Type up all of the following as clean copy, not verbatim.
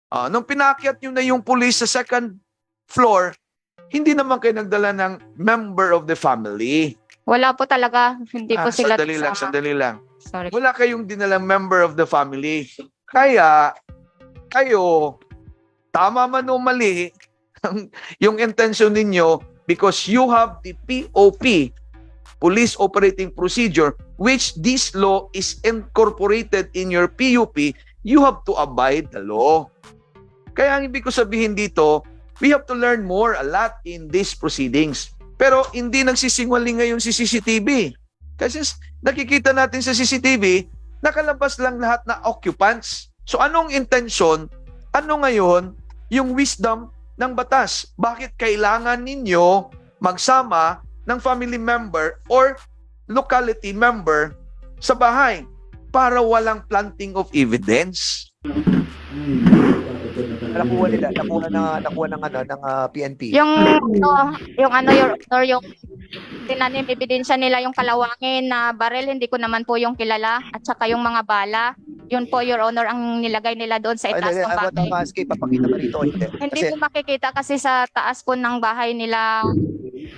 Nung pinakyat nyo na yung police sa second floor, hindi naman kayo nagdala ng member of the family. Wala po talaga. Hindi po sila kasama. Sandali lang. Sorry. Wala kayong dinalang member of the family. Kaya, kayo, tama man o mali, yung intention ninyo, because you have the POP, Police Operating Procedure, which this law is incorporated in your PUP, you have to abide the law. Kaya ang ibig ko sabihin dito, we have to learn more a lot in these proceedings. Pero hindi nagsisinungaling ngayon si CCTV. Kasi nakikita natin sa CCTV, nakalabas lang lahat na occupants. So anong intention? Ano ngayon yung wisdom ng batas? Bakit kailangan ninyo magsama ng family member or locality member sa bahay para walang planting of evidence? Nakuha ng PNP. Yung Your Honor, yung tinanim ebidensya nila yung kalawangin na baril, hindi ko naman po yung kilala, at saka yung mga bala. Yun po, Your Honor, ang nilagay nila doon sa itaas ng bahay. Papakita mo rito. Hindi po makikita kasi sa taas po ng bahay nila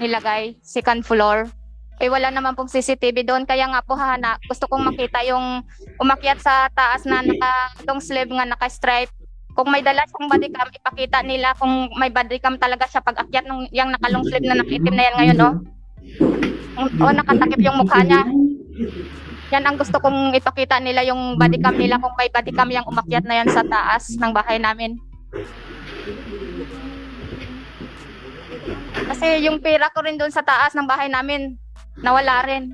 nilagay, second floor. Eh wala naman pong CCTV doon, kaya nga po gusto kong makita yung umakyat sa taas na long sleeve nga naka-stripe. Kung may dala siyang body cam, ipakita nila kung may body cam talaga siya pag akyat ng yung naka-long sleeve na nakaitim na yan ngayon, no? O nakatakip yung mukha niya. Yan ang gusto kong ipakita nila, yung body cam nila, kung may body cam yung umakyat na yan sa taas ng bahay namin. Kasi yung pera ko rin doon sa taas ng bahay namin, nawala rin.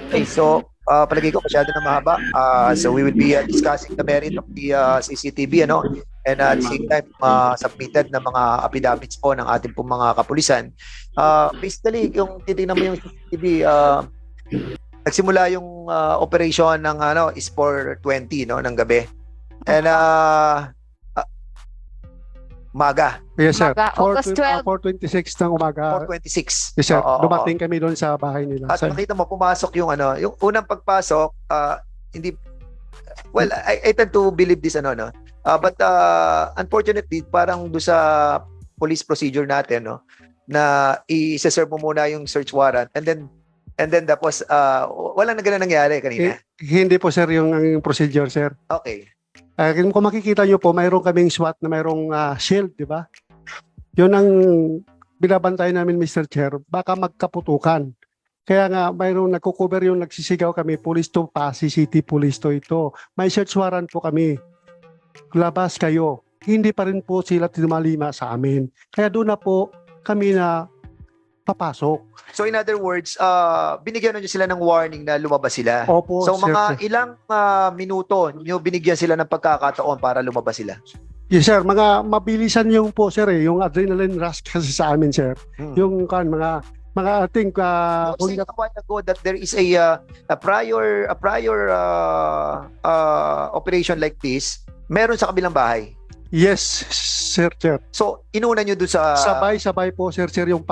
Okay, so palagay ko masyado na mahaba. So we will be discussing the merit of the CCTV, ano? And at the same time, submitted na mga affidavits po ng ating pong mga kapulisan. Basically, yung titignan mo yung CCTV, nagsimula yung operation ng is 4:20 no ng gabi. And umaga. Yes, sir. Umaga, August 12. 4:26 ng umaga. 4:26. Yes, sir. Oo, Dumating kami doon sa bahay nila. At Sir. makita mo pumasok yung yung unang pagpasok, hindi well, I tend to believe this no. But unfortunately, parang do sa police procedure natin no na i-serve mo muna yung search warrant and then tapos walang nagana nangyari kanina. Hindi po, sir, yung procedure, sir. Okay. Kung makikita nyo po, mayroon kaming SWAT na mayroong shield, di ba? Yun ang binabantay namin, Mr. Chair. Baka magkaputukan. Kaya nga, mayroong nagko-cover yung nagsisigaw kami, police to pass, city police to ito. May search warrant po kami. Labas kayo. Hindi pa rin po sila tinumalima sa amin. Kaya doon na po kami na papasok. So in other words, binigyan niyo sila ng warning na lumabas sila. Opo, So sir, mga sir. ilang minuto niyo binigyan sila ng pagkakataon para lumabas sila? Yes, sir. Mga mabilisan yung po, sir, yung adrenaline rush kasi sa amin, sir. Yung mga I think You said a while ago that there is a prior operation like this meron sa kabilang bahay. yes, sir. So inuna niyo doon sa Sabay-sabay po, sir, yung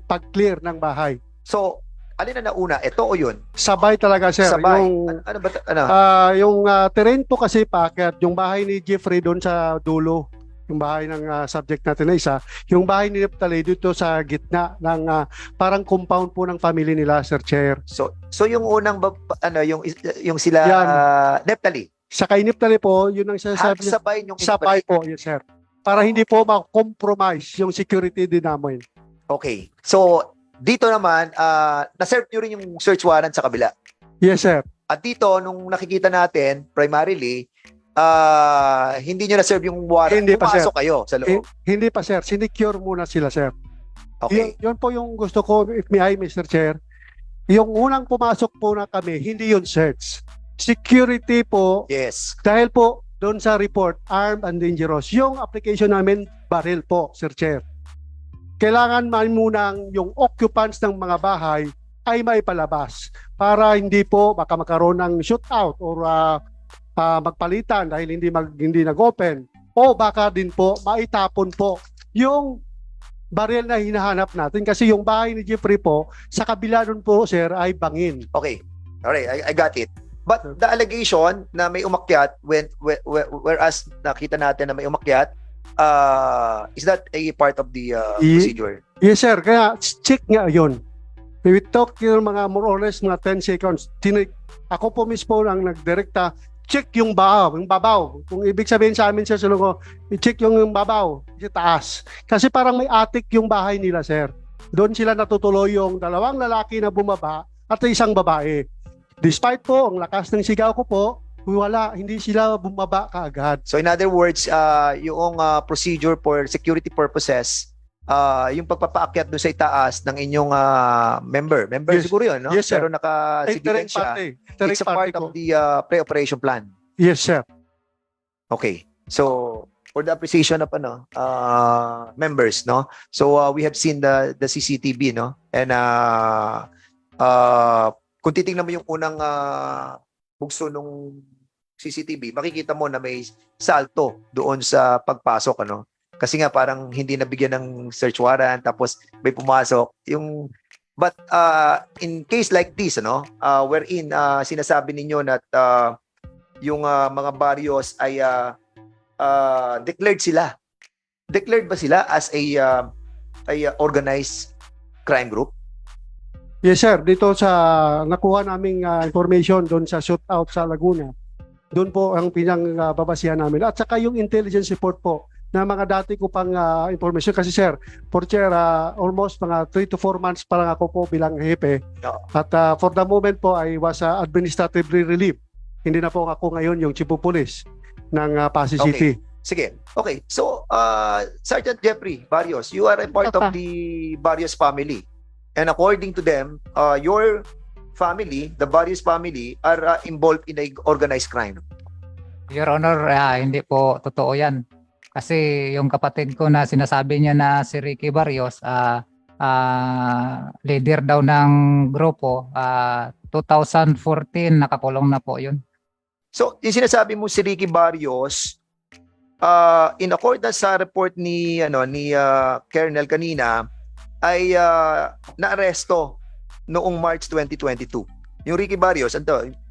pag-clear ng bahay. So alin na nauna? Ito o yun? Sabay talaga, sir. Sabay. Yung Ano ba ano? yung terrain po kasi paakyat, yung bahay ni Jeffrey doon sa dulo, yung bahay ng subject natin na isa, yung bahay ni Neptali dito sa gitna ng parang compound po ng family nila, Sir Chair. So yung unang yung sila Yan. Neptali. Sa kay Neptali po, yun ang sinasabi niya. Sabay yung Sabay po, yes, sir. Para hindi po ma-compromise yung security din namin. Okay. So dito naman na-serve niyo rin yung search warrant sa kabila. Yes, sir. At dito nung nakikita natin primarily hindi niyo na-serve yung warrant. Hindi pa, Pumasok kayo sa loob. Hindi pa, sir. Sinecure muna sila, sir. Okay. Yun po yung gusto ko, if may I, Mr. Chair. Yung unang pumasok po na kami, hindi yun search. Security po, Yes. dahil po doon sa report, armed and dangerous. Yung application namin, baril po, Sir Chair. Kailangan man munang yung occupants ng mga bahay ay maipalabas para hindi po baka magkaroon ng shootout or magpalitan dahil hindi nag-open, o baka din po maitapon po yung baril na hinahanap natin kasi yung bahay ni Jeffrey po, sa kabila nun po, sir, ay bangin. Okay. Alright, I got it. But the allegation na may umakyat whereas nakita natin na may umakyat, is that a part of the procedure? Yes, sir. Kaya check nga yun. We talk yung mga more or less mga 10 seconds. Ako po mismo lang nagdirekta, check yung babaw. Kung ibig sabihin sa amin, sir, i-check yung babaw, sa taas. Kasi parang may attic yung bahay nila, sir. Doon sila natutuloy yung dalawang lalaki na bumaba at isang babae. Despite po, ang lakas ng sigaw ko po, hindi sila bumaba kaagad. So in other words, yung procedure for security purposes, yung pagpapaakyat doon sa itaas ng inyong member Yes. siguro yun, no? Yes, sir. Pero nakasigilid siya. It's a part of the pre-operation plan. Yes, sir. Okay. So for the appreciation of members, no? So we have seen the CCTV, no? And kung titingnan mo yung unang bugso nung CCTV, makikita mo na may salto doon sa pagpasok, ano? Kasi nga parang hindi nabigyan ng search warrant tapos may pumasok but in case like this, ano, wherein sinasabi ninyo na yung mga barrios ay declared ba sila as a organized crime group? Yes, sir. Dito sa nakuha naming information doon sa shootout sa Laguna, doon po ang babasihan namin. At saka yung intelligence report po na mga dati ko pang information. Kasi sir, almost mga 3 to 4 months pa lang ako po bilang hepe. No. At for the moment po, I was administratively relieved. Hindi na po ako ngayon yung chief of police ng Pasig City. Sige. Okay. So, Sergeant Jeffrey Barrios, you are a part of the Barrios family. And according to them, your family, the Barrios family, are involved in a organized crime. Your Honor, hindi po totoo yan. Kasi yung kapatid ko na sinasabi niya na si Ricky Barrios, leader daw ng grupo, 2014 nakakulong na po yun. So, yung sinasabi mo si Ricky Barrios, in accordance sa report ni Colonel kanina, ay naaresto noong March 2022. Yung Ricky Barrios,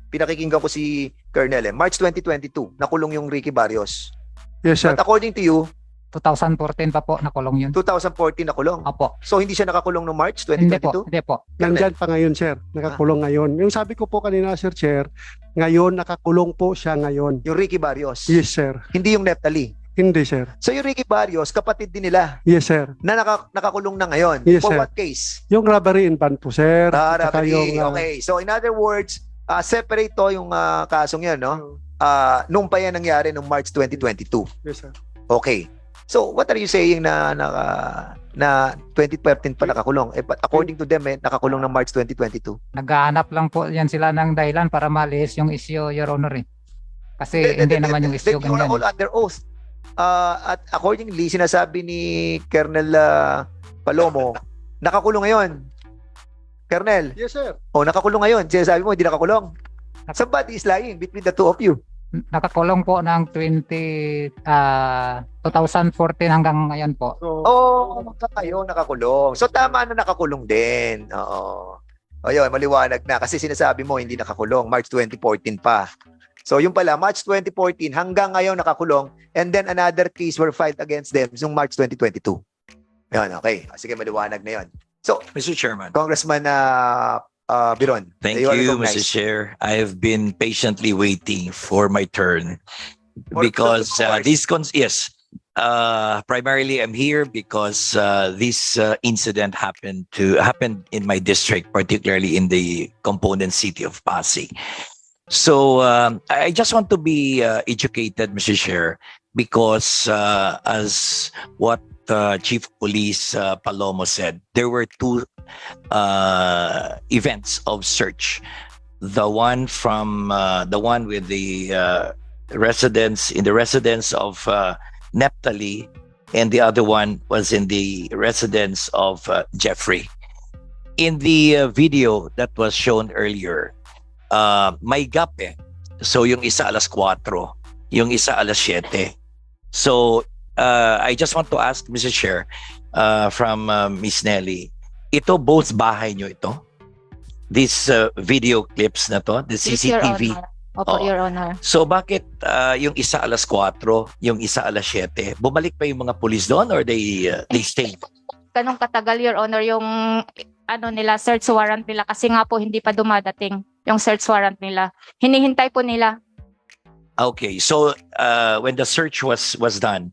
pinakikinggan ko si Colonel, March 2022, nakulong yung Ricky Barrios. Yes, sir. But according to you, 2014 pa po nakulong yun. 2014 nakulong. Opo. So, hindi siya nakakulong noong March Hindi po, 2022? hindi po. Nandyan pa ngayon, sir. Nakakulong ngayon. Yung sabi ko po kanina, Sir Chair, ngayon nakakulong po siya ngayon. Yung Ricky Barrios. Yes, sir. Hindi yung Neptali. Hindi, sir. So, yung Ricky Barrios, kapatid din nila Yes, sir. na nakakulong na ngayon. Yes, For sir. what case? Yung robbery in van po, sir. At saka Robbery. yung, Okay. So, in other words, separate to yung kasong yan, no? Nung pa yan nangyari noong March 2022. Yes, sir. Okay. So, what are you saying na 2013 pa nakakulong? But according to them, nakakulong ng March 2022. Naghahanap lang po yan sila ng dahilan para malis yung issue, Your Honor. Kasi hindi naman yung issue Then you are all ganyan. under oath. At accordingly, sinasabi ni Colonel Palomo, nakakulong ngayon. Colonel, Yes, sir. nakakulong ngayon. Sinasabi mo, hindi nakakulong. Somebody is lying between the two of you. Nakakulong po ng 2014 hanggang ngayon po. Oh, kayo nakakulong. So tama na nakakulong din. Oo. Ayun, maliwanag na kasi sinasabi mo hindi nakakulong, March 2014 pa. So yung pala March 2014 hanggang ngayon nakakulong, and then another case were filed against them noong March 2022. Ayun, okay. Sige, maliwanag na 'yon. So, Mr. Chairman. Congressman Biron. Thank are you, recognized. Mr. Chair. I have been patiently waiting for my turn because primarily I'm here because this incident happened in my district, particularly in the component city of Pasig. So I just want to be educated, Mr. Chair, because as what Chief Police Palomo said, there were two events of search. The one with the residence of Neptali, and the other one was in the residence of Jeffrey. In the video that was shown earlier, may gap So yung isa alas 4, yung isa alas 7. So I just want to ask, Mr. Chair, from Miss Nelly. Ito, both bahay nyo ito? This video clips na to, the Yes, Your CCTV. Honor. Opo, Oo. Your Honor. So bakit yung isa alas 4, yung isa alas 7? Bumalik pa yung mga pulis doon or they stayed? Ganong katagal, Your Honor, yung nila, search warrant nila kasi nga po hindi pa dumadating yung search warrant nila. Hinihintay po nila. Okay, so when the search was done,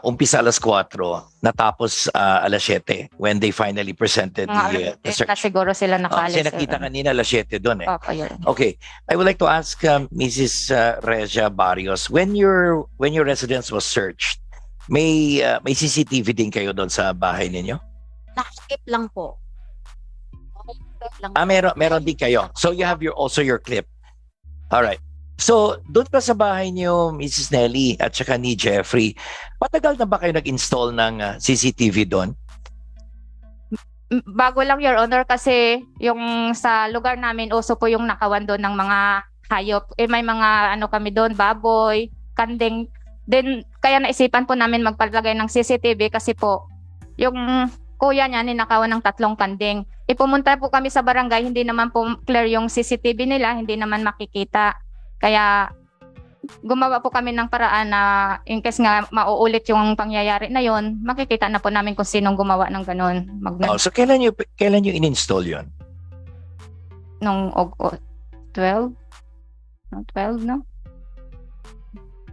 umpisa alas 4, natapos alas 7 when they finally presented the Na search. siguro sila Oh, nakaalis. kasi nakita Your Honor. kanina alas 7 doon eh. Opo, Your Honor. Okay, I would like to ask Mrs. Regia Barrios, when your residence was searched, may CCTV din kayo doon sa bahay ninyo? Nakikip lang po. Nakikip lang po. Meron din kayo. So you have also your clip. All right. So, doon pa sa bahay niyo, Mrs. Nelly at saka ni Jeffrey, matagal na ba kayo nag-install ng CCTV doon? Bago lang, Your Honor, kasi yung sa lugar namin, uso po yung nakawan doon ng mga hayop. May mga kami doon, baboy, kanding. Then, kaya naisipan po namin magpalagay ng CCTV kasi po, yung kuya niya ninakawan ng 3 kanding. Pumunta po kami sa barangay, hindi naman po clear yung CCTV nila, hindi naman makikita. Kaya gumawa po kami ng paraan na in case nga mauulit yung pangyayari na yon, makikita na po namin kung sinong gumawa ng ganun. So kailan niyo in-install 'yon? Nung 12? No, 12, no?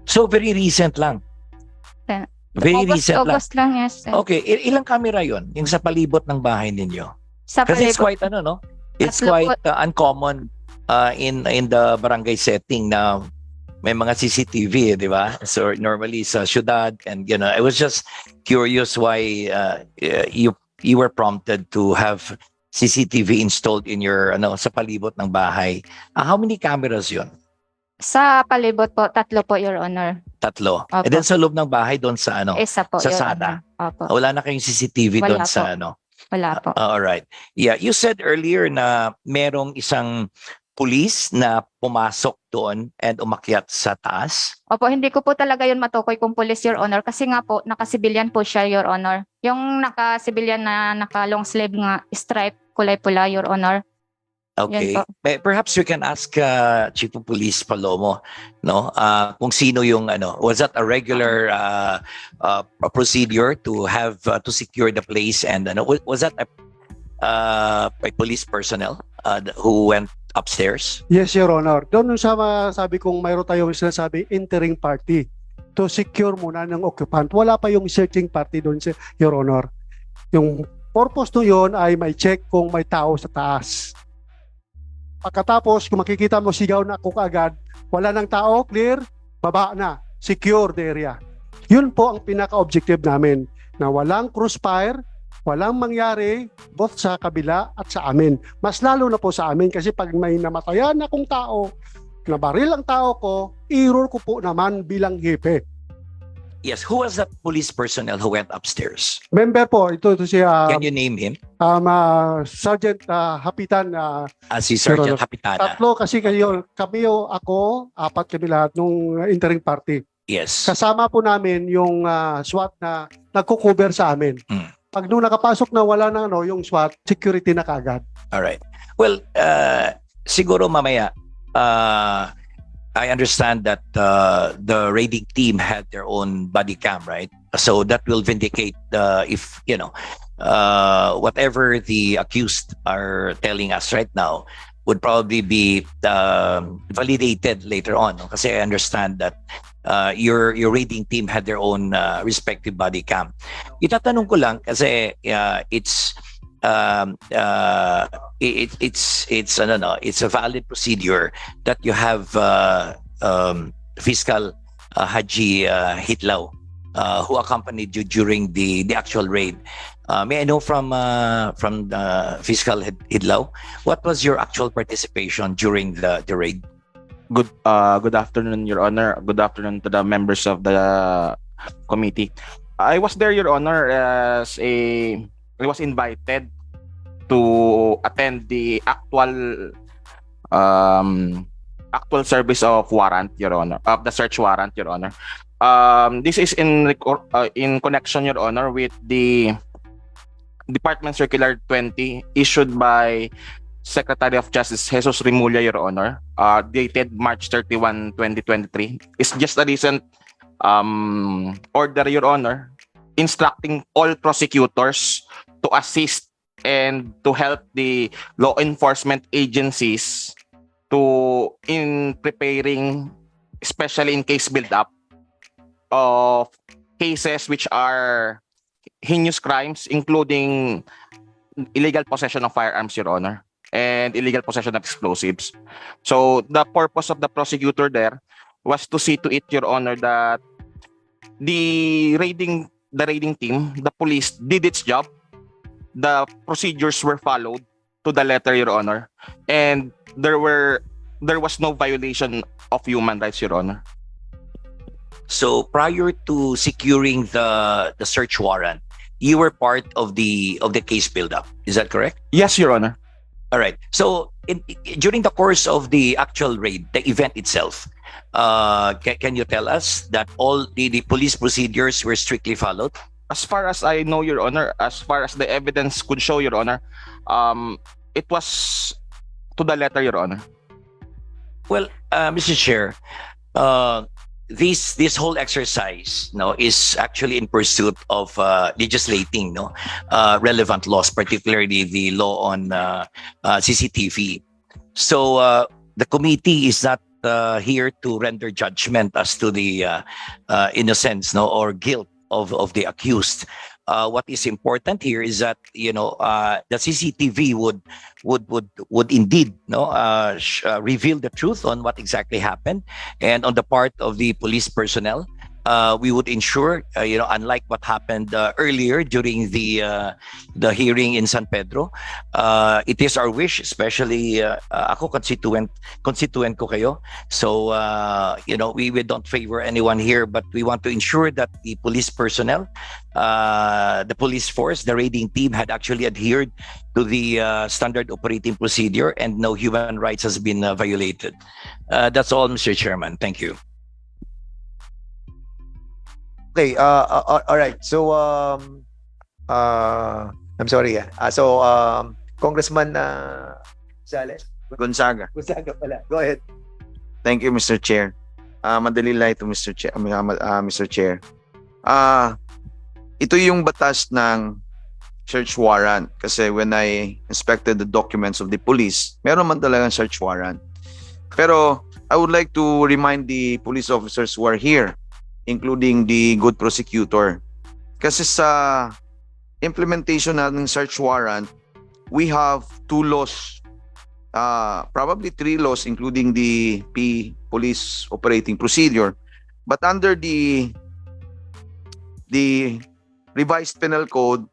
So very recent lang. Ten- Very recent lang. August lang, yes. Okay, ilang camera 'yon? Yung sa palibot ng bahay ninyo? Sa Kasi it's palibot, quite no? It's Tatlo quite uncommon in the barangay setting na may mga CCTV, di ba? So normally sa syudad, and I was just curious why you were prompted to have CCTV installed in your sa palibot ng bahay. How many cameras 'yon? sa palibot po, 3 po, Your Honor. 3. Opo. And then sa loob ng bahay doon sa Isa po, sa Your SADA. Honor. Opo. Wala na kayong CCTV Wala doon po. sa Wala po. all right. Yeah, you said earlier na merong isang pulis na pumasok doon and umakyat sa taas. Opo, hindi ko po talaga yun matukoy kung police, Your Honor. Kasi nga po, naka-civilian po siya, Your Honor. Yung naka-civilian na naka-long sleeve nga stripe, kulay pula, Your Honor. Okay. Yan Perhaps we can ask Chief of Police Palomo, no? Kung sino yung was that a regular a procedure to have to secure the place, and was that a police personnel who went upstairs? Yes, Your Honor. Doon sa sabi kong mayroon tayong sinasabi entering party to secure muna ng occupant. Wala pa yung searching party doon, Your Honor. Yung purpose to yon ay may check kung may tao sa taas. Pagkatapos, kung makikita mo sigaw na ako kaagad, wala ng tao, clear, baba na, secure the area. Yun po ang pinaka-objective namin, na walang crossfire, walang mangyari both sa kabila at sa amin. Mas lalo na po sa amin kasi pag may namatayan akong tao, nabaril ang tao ko, i-roll ko po naman bilang hepe. Yes. Who was that police personnel who went upstairs? Member po, ito si Can you name him? Sergeant Hapitan. Si Sergeant Pero- Capitana. Tatlo kasi kami ako, 4 kami lahat nung entering party. Yes. Kasama po namin yung SWAT na nagko-cover sa amin. Mm. Pag nung nakapasok na wala na yung SWAT, security na kagad. All right. Well, siguro mamaya, I understand that the raiding team had their own body cam, right? So that will vindicate if whatever the accused are telling us right now would probably be validated later on. No? Kasi I understand that your raiding team had their own respective body cam. Itatanong ko lang kasi it's a valid procedure that you have Fiscal Haji Hitlaw who accompanied you during the actual raid. May I know from Fiscal Hitlaw, what was your actual participation during the raid? Good afternoon, Your Honor. Good afternoon to the members of the committee. I was there, Your Honor, I was invited to attend the actual service of warrant, Your Honor, of the search warrant, Your Honor. This is in connection, Your Honor, with the Department Circular 20 issued by Secretary of Justice Jesus Rimulya, Your Honor, dated March 31, 2023. It's just a recent order, Your Honor, instructing all prosecutors to assist and to help the law enforcement agencies in preparing, especially in case build-up of cases which are heinous crimes, including illegal possession of firearms, Your Honor, and illegal possession of explosives. So the purpose of the prosecutor there was to see to it, Your Honor, that the raiding team, the police, did its job. The procedures were followed to the letter, Your Honor, and there was no violation of human rights, Your Honor. So prior to securing the search warrant, you were part of the case build-up. Is that correct? Yes, Your Honor. All right. So during the course of the actual raid, the event itself, can you tell us that all the police procedures were strictly followed? As far as I know, Your Honor, as far as the evidence could show, Your Honor, it was to the letter, Your Honor. Well, Mr. Chair, this whole exercise, is actually in pursuit of legislating, relevant laws, particularly the law on CCTV. So the committee is not here to render judgment as to the innocence, or guilt of the accused. What is important here is that the CCTV would indeed reveal the truth on what exactly happened, and on the part of the police personnel, we would ensure, unlike what happened earlier during the hearing in San Pedro, it is our wish, especially ako constituent ko kayo. So we don't favor anyone here, but we want to ensure that the police personnel, the police force, the raiding team had actually adhered to the standard operating procedure and no human rights has been violated. That's all, Mr. Chairman. Thank you. Okay, all right. So I'm sorry. So Congressman Sales. Gonzaga. Gonzaga pala. Go ahead. Thank you, Mr. Chair. Madali lang ito, Mr. Chair. Mr. Chair. Ito yung batas ng search warrant. Kasi when I inspected the documents of the police, meron man talagang search warrant. Pero I would like to remind the police officers who are here, including the good prosecutor. Kasi sa implementation natin ng search warrant, we have 2 laws, probably 3 laws, including the police operating procedure. But under the revised penal code,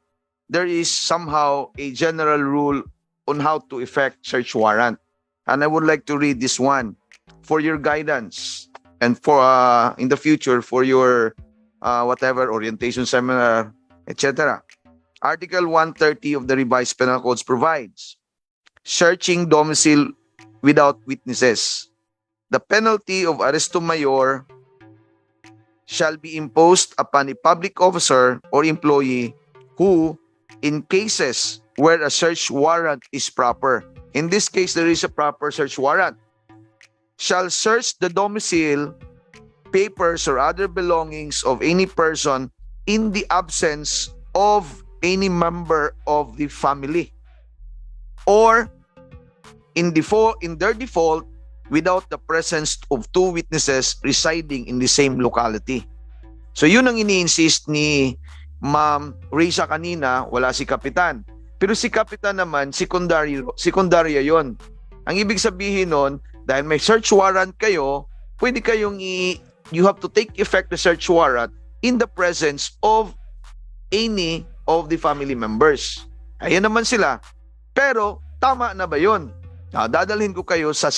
there is somehow a general rule on how to effect search warrant. And I would like to read this one for your guidance. And for in the future, for your whatever orientation seminar, etc. Article 130 of the revised penal codes provides searching domicile without witnesses. The penalty of arresto mayor shall be imposed upon a public officer or employee who, in cases where a search warrant is proper, in this case there is a proper search warrant, shall search the domicile, papers, or other belongings of any person in the absence of any member of the family, or in their default, without the presence of 2 witnesses residing in the same locality. So yun ang ini-insist ni Ma'am Risa kanina, wala si Kapitan. Pero si Kapitan naman, sekundarya yon. Ang ibig sabihin nun, dahil may search warrant kayo, pwede kayong you have to take effect the search warrant in the presence of any of the family members. Ayan naman sila. Pero, tama na ba yun? Dadalhin ko kayo sa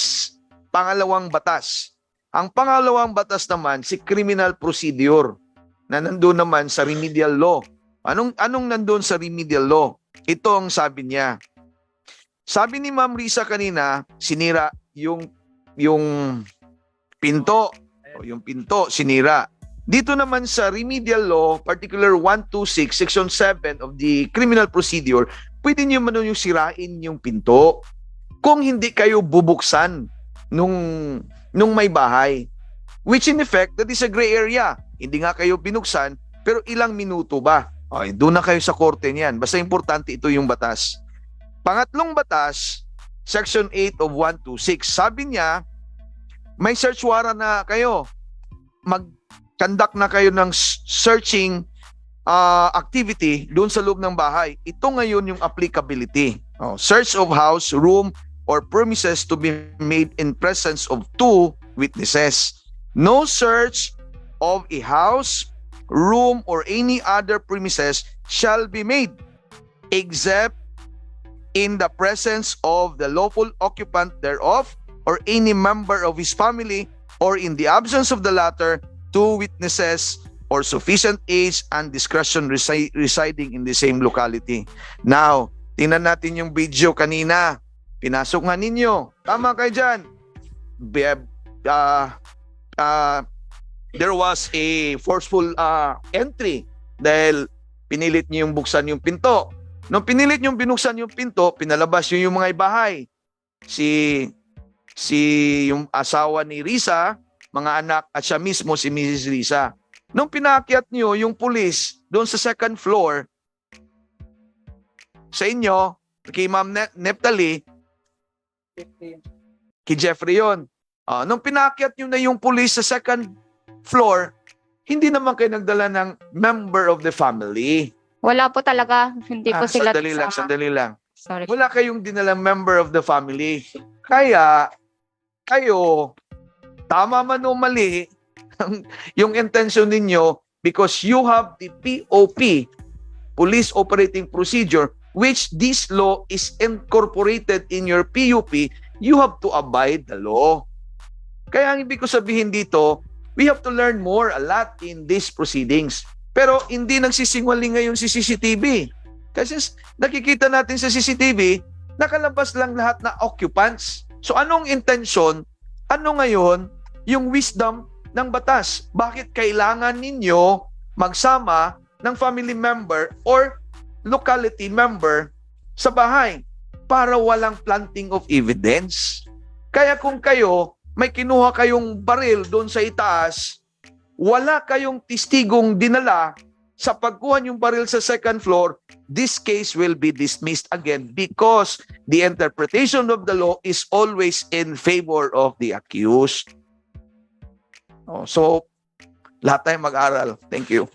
pangalawang batas. Ang pangalawang batas naman, si criminal procedure, na nandun naman sa remedial law. Anong nandun sa remedial law? Ito ang sabi niya. Sabi ni Ma'am Risa kanina, sinira yung pinto. Yung pinto, sinira. Dito naman sa remedial law, particular 126, section 7 of the criminal procedure, pwede niyo man yung sirain yung pinto kung hindi kayo bubuksan nung may bahay. Which in effect, that is a gray area. Hindi nga kayo binuksan, pero ilang minuto ba? Okay, doon na kayo sa korte niyan. Basta importante ito yung batas. Pangatlong batas, section 8 of 126. Sabi niya, may search warrant na kayo. Mag-conduct na kayo ng searching activity doon sa loob ng bahay. Ito ngayon yung applicability. Search of house, room, or premises to be made in presence of 2 witnesses. No search of a house, room, or any other premises shall be made except in the presence of the lawful occupant thereof or any member of his family, or in the absence of the latter, 2 witnesses or sufficient age and discretion residing in the same locality. Now, tingnan natin yung video kanina. Pinasok nga ninyo. Tama kayo dyan. There was a forceful entry dahil pinilit niyo yung buksan yung pinto. Nung pinilit niyo binuksan yung pinto, pinalabas niyo yung mga bahay. Si yung asawa ni Risa, mga anak, at siya mismo si Mrs. Risa. Nung pinaakyat niyo yung pulis doon sa second floor, sa inyo, kay Ma'am Neptali, kay Jeffrey yun. Nung pinaakyat nyo na yung pulis sa second floor, hindi naman kayo nagdala ng member of the family. Wala po talaga. Hindi po sila Sandali lang. Sorry. Wala kayong dinalang member of the family. Kaya, kayo, tama man o mali, yung intention ninyo, because you have the POP, Police Operating Procedure, which this law is incorporated in your PUP, you have to abide the law. Kaya ang ibig ko sabihin dito, we have to learn a lot in these proceedings. Pero hindi nagsisinungaling ngayon si CCTV. Kasi nakikita natin sa CCTV, nakalabas lang lahat na occupants. So anong intention? Ano ngayon yung wisdom ng batas? Bakit kailangan ninyo magsama ng family member or locality member sa bahay para walang planting of evidence? Kaya kung kayo, may kinuha kayong baril doon sa itaas, wala kayong testigong dinala sa pagkuha yung baril sa second floor, this case will be dismissed again because the interpretation of the law is always in favor of the accused. So, lahat tayo mag-aral. Thank you.